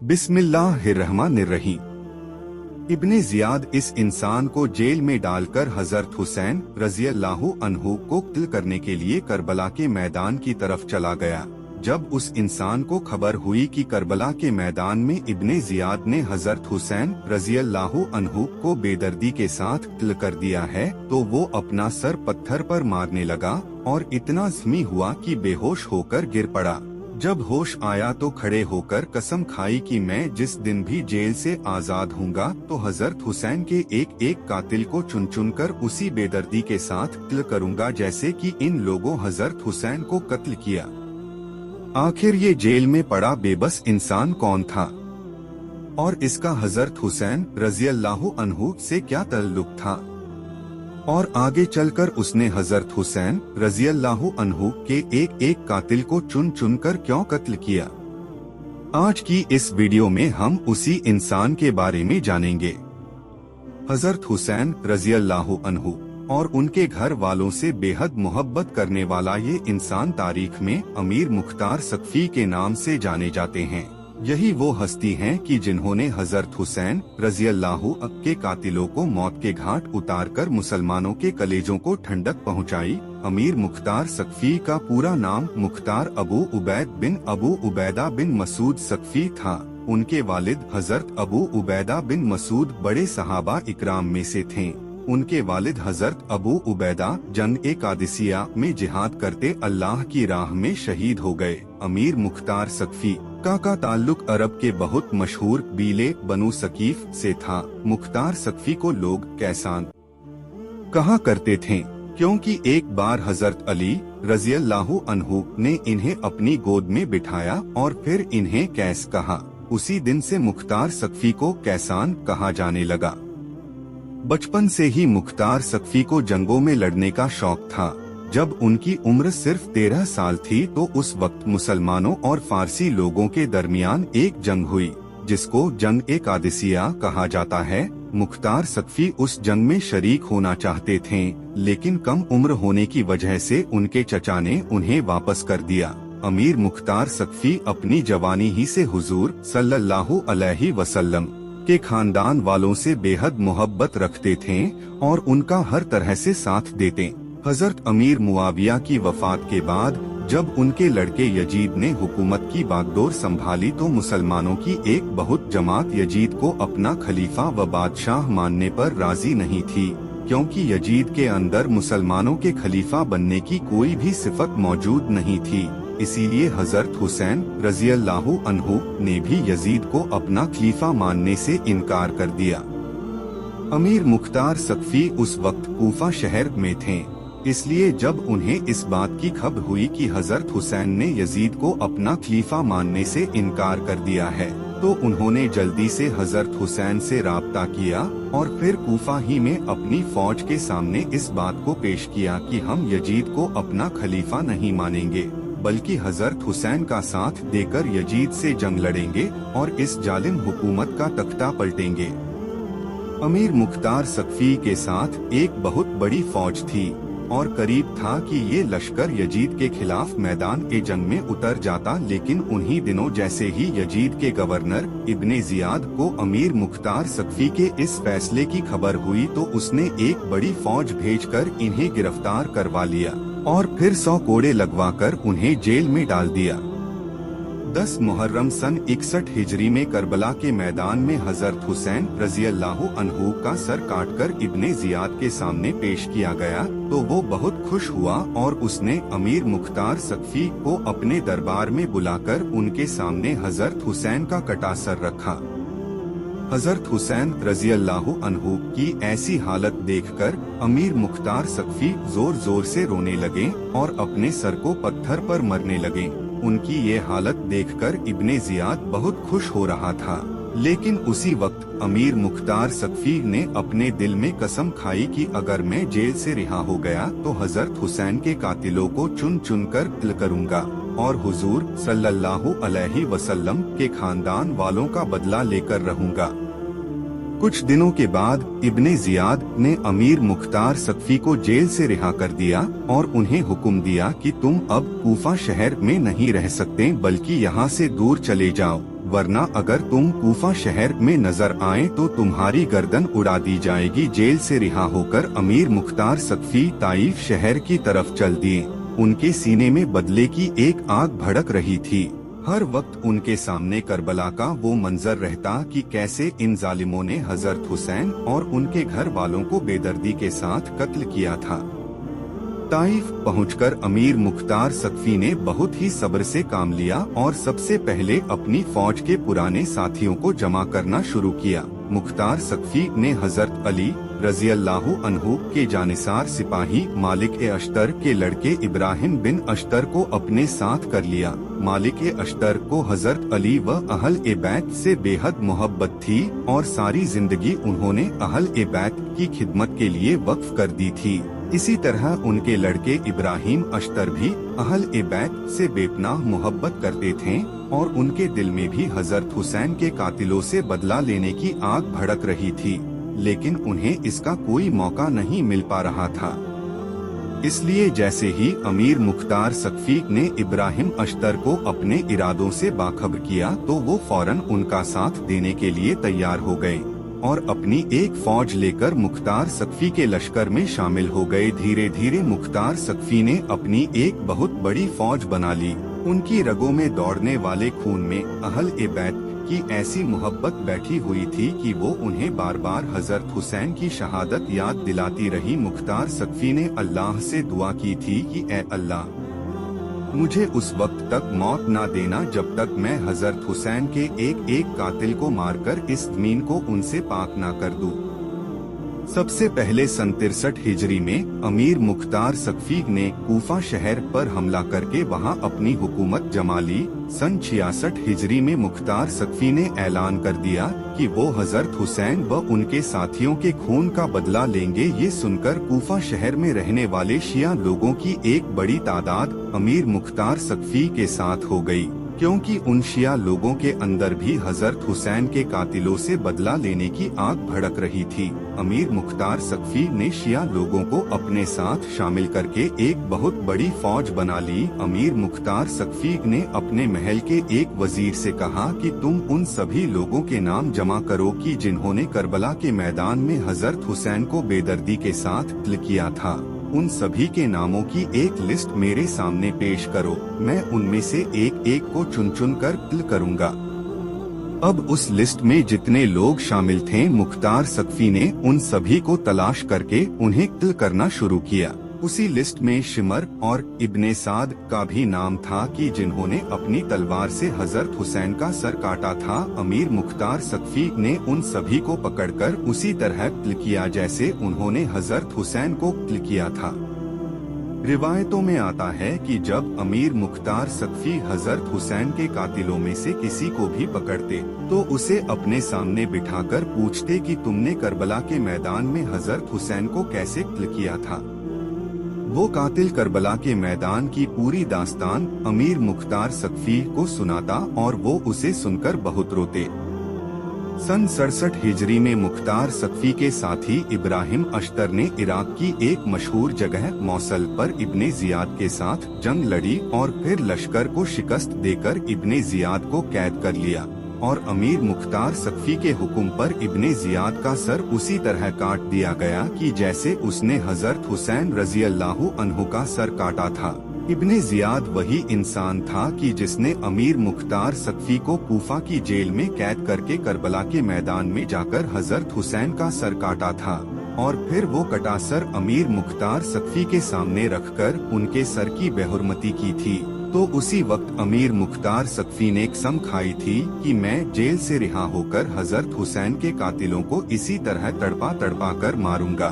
बिस्मिल्लाहिर्रहमानिर्रहीम। इब्ने जियाद इस इंसान को जेल में डालकर हजरत हुसैन रज़ियल्लाहु अन्हु को कत्ल करने के लिए करबला के मैदान की तरफ चला गया। जब उस इंसान को खबर हुई कि करबला के मैदान में इब्ने जियाद ने हजरत हुसैन रज़ियल्लाहु अन्हु को बेदर्दी के साथ कत्ल कर दिया है, तो वो अपना सर पत्थर पर मारने लगा और इतना ज़ख्मी हुआ कि बेहोश होकर गिर पड़ा। जब होश आया तो खड़े होकर कसम खाई कि मैं जिस दिन भी जेल से आजाद हूँगा तो हजरत हुसैन के एक एक कातिल को चुन चुन कर उसी बेदर्दी के साथ कत्ल करूँगा जैसे कि इन लोगों हजरत हुसैन को कत्ल किया। आखिर ये जेल में पड़ा बेबस इंसान कौन था और इसका हजरत हुसैन रज़ियल्लाहु अन्हु से क्या ताल्लुक था, और आगे चलकर उसने हजरत हुसैन रज़ियल्लाहु अन्हु के एक एक कातिल को चुन चुन कर क्यों कत्ल किया। आज की इस वीडियो में हम उसी इंसान के बारे में जानेंगे। हजरत हुसैन रज़ियल्लाहु अन्हु और उनके घर वालों से बेहद मोहब्बत करने वाला ये इंसान तारीख में अमीर मुख्तार सकफी के नाम से जाने जाते हैं। यही वो हस्ती हैं कि जिन्होंने हजरत हुसैन रज़ियल्लाहु अन्हु के कातिलों को मौत के घाट उतारकर मुसलमानों के कलेजों को ठंडक पहुंचाई। अमीर मुख्तार सकफी का पूरा नाम मुख्तार अबू उबैद बिन अबू उबैदा बिन मसूद सकफी था। उनके वालिद हजरत अबू उबैदा बिन मसूद बड़े सहाबा इकराम में से थे। उनके वालिद हजरत अबू उबैदा जंग कादिसिया में जिहाद करते अल्लाह की राह में शहीद हो गए। अमीर मुख्तार सकफी का ताल्लुक अरब के बहुत मशहूर बीले बनु सकीफ से था। मुख्तार सकफी को लोग कैसान कहा करते थे क्योंकि एक बार हजरत अली रज़ियल्लाहु अन्हु ने इन्हें अपनी गोद में बिठाया और फिर इन्हें कैस कहा। उसी दिन से मुख्तार सकफी को कैसान कहा जाने लगा। बचपन से ही मुख्तार सकफी को जंगों में लड़ने का शौक था। जब उनकी उम्र सिर्फ 13 साल थी तो उस वक्त मुसलमानों और फारसी लोगों के दरमियान एक जंग हुई जिसको जंग कादिसिया कहा जाता है। मुख्तार सकफी उस जंग में शरीक होना चाहते थे, लेकिन कम उम्र होने की वजह से उनके चचा ने उन्हें वापस कर दिया। अमीर मुख्तार सकफी अपनी जवानी ही से हुजूर सल्लल्लाहु अलैहि वसल्लम के खानदान वालों से बेहद मोहब्बत रखते थे और उनका हर तरह से साथ देते। हजरत अमीर मुआविया की वफात के बाद जब उनके लड़के यजीद ने हुकूमत की बागडोर संभाली तो मुसलमानों की एक बहुत जमात यजीद को अपना खलीफा व बादशाह मानने पर राजी नहीं थी, क्योंकि यजीद के अंदर मुसलमानों के खलीफा बनने की कोई भी सिफत मौजूद नहीं थी। इसीलिए हजरत हुसैन रज़ियल्लाहु अन्हु ने भी यजीद को अपना खलीफा मानने से इनकार कर दिया। अमीर मुख्तार सकफी उस वक्त कूफा शहर में थे, इसलिए जब उन्हें इस बात की खबर हुई कि हजरत हुसैन ने यजीद को अपना खलीफा मानने से इनकार कर दिया है तो उन्होंने जल्दी से हजरत हुसैन से राब्ता किया और फिर कूफा ही में अपनी फौज के सामने इस बात को पेश किया कि हम यजीद को अपना खलीफा नहीं मानेंगे, बल्कि हजरत हुसैन का साथ देकर यजीद से जंग लड़ेंगे और इस जालिम हुकूमत का तख्ता पलटेंगे। अमीर मुख्तार सकफी के साथ एक बहुत बड़ी फौज थी और करीब था कि ये लश्कर यजीद के खिलाफ मैदान ए जंग में उतर जाता, लेकिन उन्हीं दिनों जैसे ही यजीद के गवर्नर इब्ने जियाद को अमीर मुख्तार सकफी के इस फैसले की खबर हुई तो उसने एक बड़ी फौज भेजकर इन्हें गिरफ्तार करवा लिया और फिर 100 कोड़े लगवाकर उन्हें जेल में डाल दिया। 10 मुहर्रम सन 61 हिजरी में करबला के मैदान में हजरत हुसैन रज़ियल्लाहु अन्हु का सर काटकर इब्ने जियाद के सामने पेश किया गया तो वो बहुत खुश हुआ और उसने अमीर मुख्तार सकफी को अपने दरबार में बुलाकर उनके सामने हजरत हुसैन का कटा सर रखा। हजरत हुसैन रज़ियल्लाहु अन्हु की ऐसी हालत देखकर अमीर मुख्तार सकफी जोर जोर से रोने लगे और अपने सर को पत्थर पर मरने लगे। उनकी ये हालत देखकर इब्ने जियाद बहुत खुश हो रहा था, लेकिन उसी वक्त अमीर मुख्तार सकफी ने अपने दिल में कसम खाई कि अगर मैं जेल से रिहा हो गया तो हजरत हुसैन के कातिलों को चुन चुन कर कत्ल करूंगा और हुजूर सल्लल्लाहु अलैहि वसल्लम के खानदान वालों का बदला लेकर रहूंगा। कुछ दिनों के बाद इब्ने जियाद ने अमीर मुख्तार सकफी को जेल से रिहा कर दिया और उन्हें हुक्म दिया कि तुम अब कूफा शहर में नहीं रह सकते बल्कि यहाँ से दूर चले जाओ। वरना अगर तुम कूफा शहर में नजर आए तो तुम्हारी गर्दन उड़ा दी जाएगी। जेल से रिहा होकर अमीर मुख्तार सक्फी ताइफ शहर की तरफ चल दिए। उनके सीने में बदले की एक आग भड़क रही थी। हर वक्त उनके सामने करबला का वो मंजर रहता कि कैसे इन जालिमों ने हजरत हुसैन और उनके घर वालों को बेदर्दी के साथ कत्ल किया था। ताइफ पहुंचकर अमीर मुख्तार सक्फी ने बहुत ही सब्र से काम लिया और सबसे पहले अपनी फौज के पुराने साथियों को जमा करना शुरू किया। मुख्तार सक्फी ने हजरत अली रज़ियल्लाहु अन्हु के जानिसार सिपाही मालिक ए अश्तर के लड़के इब्राहिम बिन अश्तर को अपने साथ कर लिया। मालिक ए अश्तर को हजरत अली व अहल ए बैत से बेहद मोहब्बत थी और सारी जिंदगी उन्होंने अहल ए बैत की खिदमत के लिए वक्फ कर दी थी। इसी तरह उनके लड़के इब्राहिम अश्तर भी अहल ए बैत से बेपनाह मोहब्बत करते थे और उनके दिल में भी हजरत हुसैन के कातिलों से बदला लेने की आग भड़क रही थी, लेकिन उन्हें इसका कोई मौका नहीं मिल पा रहा था। इसलिए जैसे ही अमीर मुख्तार सक्फी ने इब्राहिम अश्तर को अपने इरादों से बाखबर किया तो वो फौरन उनका साथ देने के लिए तैयार हो गए और अपनी एक फौज लेकर मुख्तार सक्फी के लश्कर में शामिल हो गए। धीरे धीरे मुख्तार सक्फी ने अपनी एक बहुत बड़ी फौज बना ली। उनकी रगों में दौड़ने वाले खून में अहल ए बैत की ऐसी मोहब्बत बैठी हुई थी कि वो उन्हें बार बार हजरत हुसैन की शहादत याद दिलाती रही। मुख्तार सक्फी ने अल्लाह से दुआ की थी कि ए अल्लाह, मुझे उस वक्त तक मौत ना देना जब तक मैं हजरत हुसैन के एक एक कातिल को मारकर इस ज़मीन को उनसे पाक ना कर दूं। सबसे पहले सन 63 हिजरी में अमीर मुख्तार सक्फी ने कूफा शहर पर हमला करके वहां अपनी हुकूमत जमा ली। सन 66 हिजरी में मुख्तार सक्फी ने ऐलान कर दिया कि वो हजरत हुसैन व उनके साथियों के खून का बदला लेंगे। ये सुनकर कूफा शहर में रहने वाले शिया लोगों की एक बड़ी तादाद अमीर मुख्तार सक्फी के साथ हो गई, क्योंकि उन शिया लोगों के अंदर भी हजरत हुसैन के कातिलों से बदला लेने की आग भड़क रही थी। अमीर मुख्तार सक्फी ने शिया लोगों को अपने साथ शामिल करके एक बहुत बड़ी फौज बना ली। अमीर मुख्तार सक्फी ने अपने महल के एक वजीर से कहा कि तुम उन सभी लोगों के नाम जमा करो कि जिन्होंने करबला के मैदान में हजरत हुसैन को बेदर्दी के साथ कत्ल किया था। उन सभी के नामों की एक लिस्ट मेरे सामने पेश करो, मैं उनमें से एक एक को चुन चुन कर कत्ल करूंगा। अब उस लिस्ट में जितने लोग शामिल थे, मुख्तार सक्फी ने उन सभी को तलाश करके उन्हें कत्ल करना शुरू किया। उसी लिस्ट में शिमर और इब्ने साद का भी नाम था कि जिन्होंने अपनी तलवार से हजरत हुसैन का सर काटा था। अमीर मुख्तार सक्फी ने उन सभी को पकड़कर उसी तरह कत्ल किया जैसे उन्होंने हजरत हुसैन को कत्ल किया था। रिवायतों में आता है कि जब अमीर मुख्तार सक्फी हजरत हुसैन के कातिलों में से किसी को भी पकड़ते तो उसे अपने सामने बिठाकर पूछते कि तुमने करबला के मैदान में हजरत हुसैन को कैसे कत्ल किया था। वो कातिल करबला के मैदान की पूरी दास्तान अमीर मुख्तार सक्फी को सुनाता और वो उसे सुनकर बहुत रोते। सन 67 हिजरी में मुख्तार सक्फी के साथी इब्राहिम अश्तर ने इराक की एक मशहूर जगह मौसल पर इब्ने जियाद के साथ जंग लड़ी और फिर लश्कर को शिकस्त देकर इब्ने जियाद को कैद कर लिया और अमीर मुख्तार सक्फी के हुक्म पर इब्ने जियाद का सर उसी तरह काट दिया गया कि जैसे उसने हजरत हुसैन रज़ियल्लाहु अन्हु का सर काटा था। इब्ने जियाद वही इंसान था कि जिसने अमीर मुख्तार सक्फी को कूफा की जेल में कैद करके करबला के मैदान में जाकर हजरत हुसैन का सर काटा था और फिर वो कटा सर अमीर मुख्तार सक्फी के सामने रखकर उनके सर की बेहुरमती की थी। तो उसी वक्त अमीर मुख्तार सक्फी ने कसम खाई थी कि मैं जेल से रिहा होकर हजरत हुसैन के कातिलों को इसी तरह तड़पा तड़पा कर मारूंगा।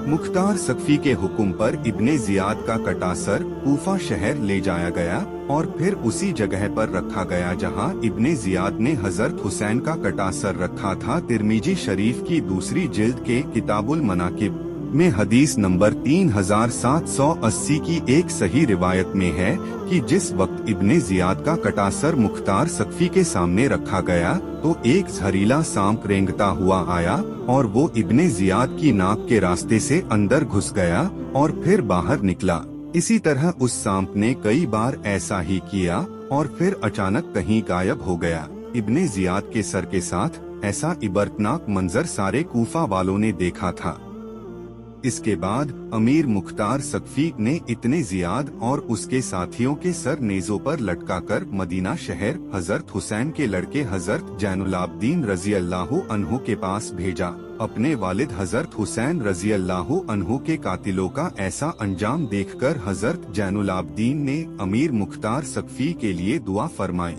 मुख्तार सक्फी के हुक्म पर इब्ने जियाद का कटा सर कूफा शहर ले जाया गया और फिर उसी जगह पर रखा गया जहां इब्ने जियाद ने हजरत हुसैन का कटा सर रखा था। तिरमिजी शरीफ की दूसरी जिल्द के किताबुल मनाकिब में हदीस नंबर 3780 की एक सही रिवायत में है कि जिस वक्त इब्ने जियाद का कटा सर मुख्तार सक्फी के सामने रखा गया तो एक जहरीला सांप रेंगता हुआ आया और वो इब्ने जियाद की नाक के रास्ते से अंदर घुस गया और फिर बाहर निकला। इसी तरह उस सांप ने कई बार ऐसा ही किया और फिर अचानक कहीं गायब हो गया। इब्ने जियाद के सर के साथ ऐसा इबरतनाक मंजर सारे कूफा वालों ने देखा था। इसके बाद अमीर मुख्तार सकफी ने इतने जियाद और उसके साथियों के सर नेज़ों पर लटकाकर मदीना शहर हजरत हुसैन के लड़के हजरत जैनुलाब्दीन रजी अल्लाहु अन्हु के पास भेजा। अपने वालिद हजरत हुसैन रजी अल्लाहु अन्हु के कातिलों का ऐसा अंजाम देखकर हजरत जैनुलाब्दीन ने अमीर मुख्तार सकफी के लिए दुआ फरमाई।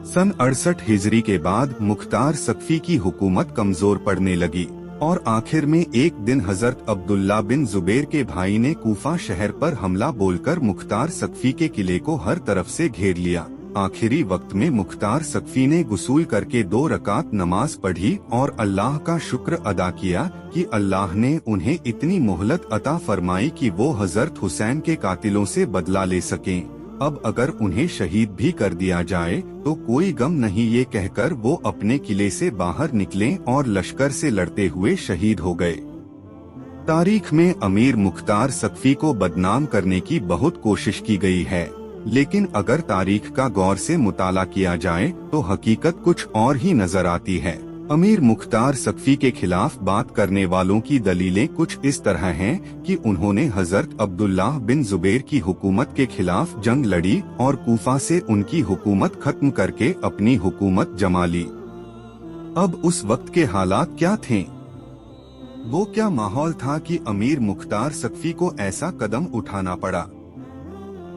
सन 68 हिजरी के बाद मुख्तार सकफी की हुकूमत कमजोर पड़ने लगी और आखिर में एक दिन हजरत अब्दुल्ला बिन जुबैर के भाई ने कूफा शहर पर हमला बोलकर मुख्तार सकफी के किले को हर तरफ से घेर लिया। आखिरी वक्त में मुख्तार सकफी ने गुसूल करके 2 रकात नमाज पढ़ी और अल्लाह का शुक्र अदा किया कि अल्लाह ने उन्हें इतनी मोहलत अता फरमाई कि वो हजरत हुसैन के कातिलों से बदला ले सकें। अब अगर उन्हें शहीद भी कर दिया जाए तो कोई गम नहीं, ये कहकर वो अपने किले से बाहर निकले और लश्कर से लड़ते हुए शहीद हो गए। तारीख में अमीर मुख्तार सकफी को बदनाम करने की बहुत कोशिश की गई है, लेकिन अगर तारीख का गौर से मुताला किया जाए तो हकीकत कुछ और ही नजर आती है। अमीर मुख्तार सकफी के खिलाफ बात करने वालों की दलीलें कुछ इस तरह हैं कि उन्होंने हजरत अब्दुल्ला बिन जुबैर की हुकूमत के खिलाफ जंग लड़ी और कूफा से उनकी हुकूमत खत्म करके अपनी हुकूमत जमा ली। अब उस वक्त के हालात क्या थे? वो क्या माहौल था कि अमीर मुख्तार सकफी को ऐसा कदम उठाना पड़ा?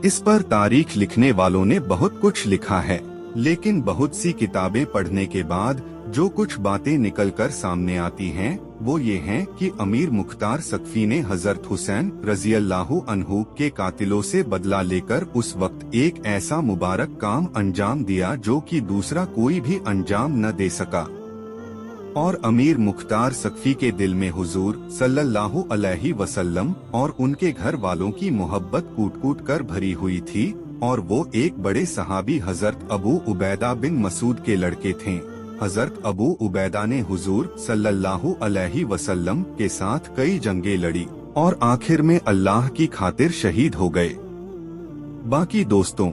इस पर तारीख लिखने वालों ने बहुत कुछ लिखा है, लेकिन बहुत सी किताबें पढ़ने के बाद जो कुछ बातें निकलकर सामने आती हैं, वो ये हैं कि अमीर मुख्तार सकफी ने हजरत हुसैन रजी अल्लाहु अन्हु के कातिलों से बदला लेकर उस वक्त एक ऐसा मुबारक काम अंजाम दिया जो कि दूसरा कोई भी अंजाम न दे सका। और अमीर मुख्तार सकफी के दिल में हुजूर सल्लल्लाहु अलैहि वसल्लम और उनके घर वालों की मोहब्बत कूट कूट कर भरी हुई थी, और वो एक बड़े सहाबी हजरत अबू उबैदा बिन मसूद के लड़के थे। हजरत अबू उबैदा ने हुजूर सल्लल्लाहु अलैहि वसल्लम के साथ कई जंगें लड़ी और आखिर में अल्लाह की खातिर शहीद हो गए। बाकी दोस्तों,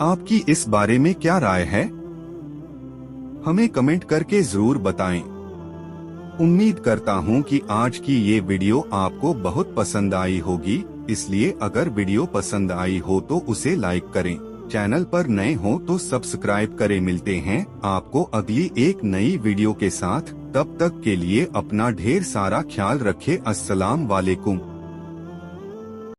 आपकी इस बारे में क्या राय है? हमें कमेंट करके जरूर बताएं। उम्मीद करता हूं कि आज की ये वीडियो आपको बहुत पसंद आई होगी, इसलिए अगर वीडियो पसंद आई हो तो उसे लाइक करें। चैनल पर नए हो तो सब्सक्राइब करें। मिलते हैं आपको अगली एक नई वीडियो के साथ। तब तक के लिए अपना ढेर सारा ख्याल रखें। अस्सलाम वालेकुम।